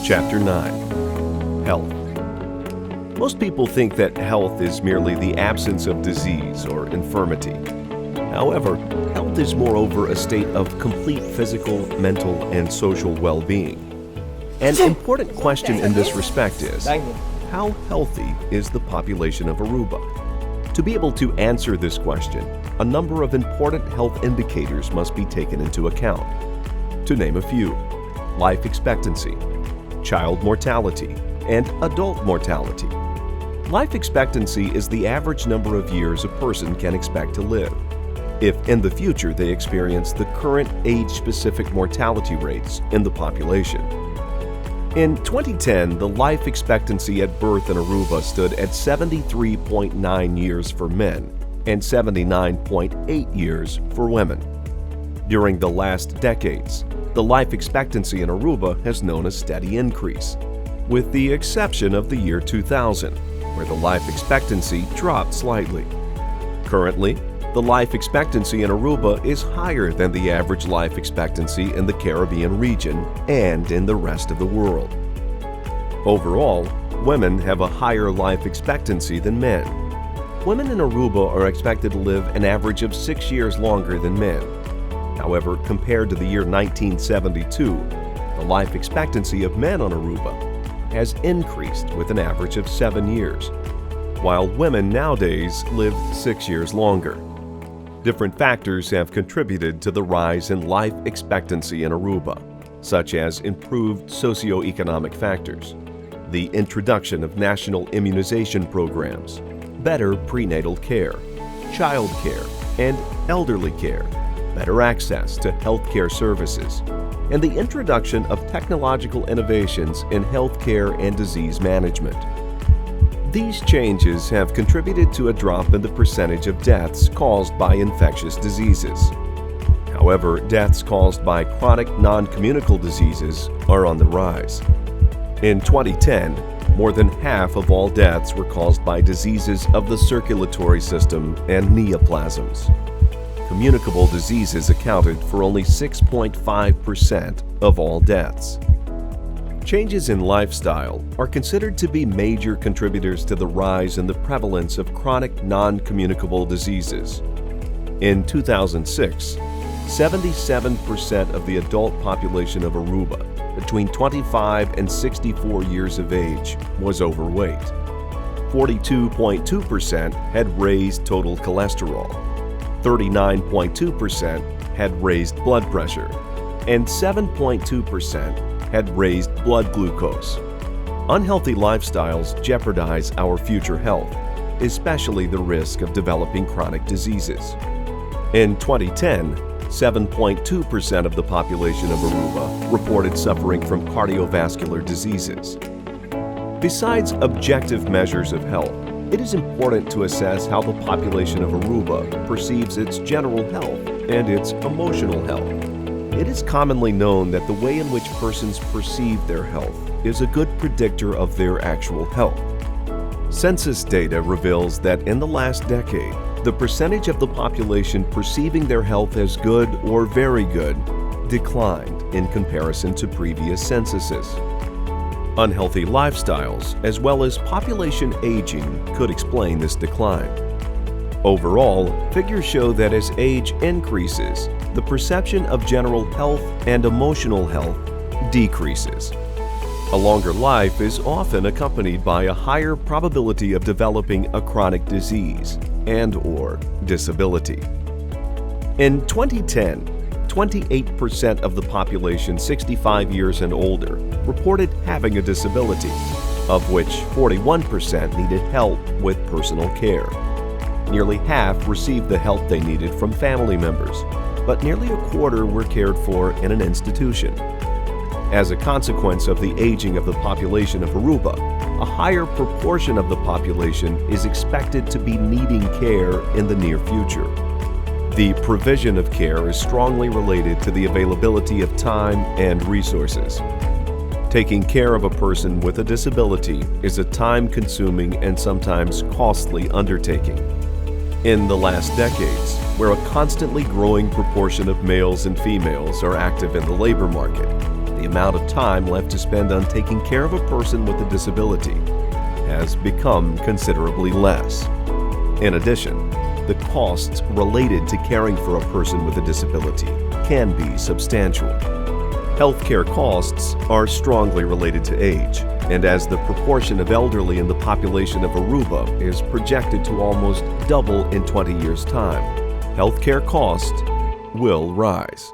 Chapter 9. Health. Most people think that health is merely the absence of disease or infirmity. However, health is moreover a state of complete physical, mental, and social well-being. An important question in this respect is, how healthy is the population of Aruba? To be able to answer this question, a number of important health indicators must be taken into account. To name a few: life expectancy, child mortality, and adult mortality. Life expectancy is the average number of years a person can expect to live, if in the future they experience the current age-specific mortality rates in the population. In 2010, the life expectancy at birth in Aruba stood at 73.9 years for men and 79.8 years for women. During the last decades, the life expectancy in Aruba has known a steady increase, with the exception of the year 2000, where the life expectancy dropped slightly. Currently, the life expectancy in Aruba is higher than the average life expectancy in the Caribbean region and in the rest of the world. Overall, women have a higher life expectancy than men. Women in Aruba are expected to live an average of 6 years longer than men. However, compared to the year 1972, the life expectancy of men on Aruba has increased with an average of 7 years, while women nowadays live 6 years longer. Different factors have contributed to the rise in life expectancy in Aruba, such as improved socioeconomic factors, the introduction of national immunization programs, better prenatal care, child care, and elderly care, better access to healthcare services, and the introduction of technological innovations in healthcare and disease management. These changes have contributed to a drop in the percentage of deaths caused by infectious diseases. However, deaths caused by chronic non-communicable diseases are on the rise. In 2010, more than half of all deaths were caused by diseases of the circulatory system and neoplasms. Communicable diseases accounted for only 6.5% of all deaths. Changes in lifestyle are considered to be major contributors to the rise in the prevalence of chronic non-communicable diseases. In 2006, 77% of the adult population of Aruba between 25 and 64 years of age was overweight. 42.2% had raised total cholesterol, 39.2% had raised blood pressure, and 7.2% had raised blood glucose. Unhealthy lifestyles jeopardize our future health, especially the risk of developing chronic diseases. In 2010, 7.2% of the population of Aruba reported suffering from cardiovascular diseases. Besides objective measures of health, it is important to assess how the population of Aruba perceives its general health and its emotional health. It is commonly known that the way in which persons perceive their health is a good predictor of their actual health. Census data reveals that in the last decade, the percentage of the population perceiving their health as good or very good declined in comparison to previous censuses. Unhealthy lifestyles, as well as population aging, could explain this decline. Overall, figures show that as age increases, the perception of general health and emotional health decreases. A longer life is often accompanied by a higher probability of developing a chronic disease and/or disability. In 2010, 28% of the population 65 years and older reported having a disability, of which 41% needed help with personal care. Nearly half received the help they needed from family members, but nearly a quarter were cared for in an institution. As a consequence of the aging of the population of Aruba, a higher proportion of the population is expected to be needing care in the near future. The provision of care is strongly related to the availability of time and resources. Taking care of a person with a disability is a time-consuming and sometimes costly undertaking. In the last decades, where a constantly growing proportion of males and females are active in the labor market, the amount of time left to spend on taking care of a person with a disability has become considerably less. In addition, the costs related to caring for a person with a disability can be substantial. Healthcare costs are strongly related to age, and as the proportion of elderly in the population of Aruba is projected to almost double in 20 years' time, healthcare costs will rise.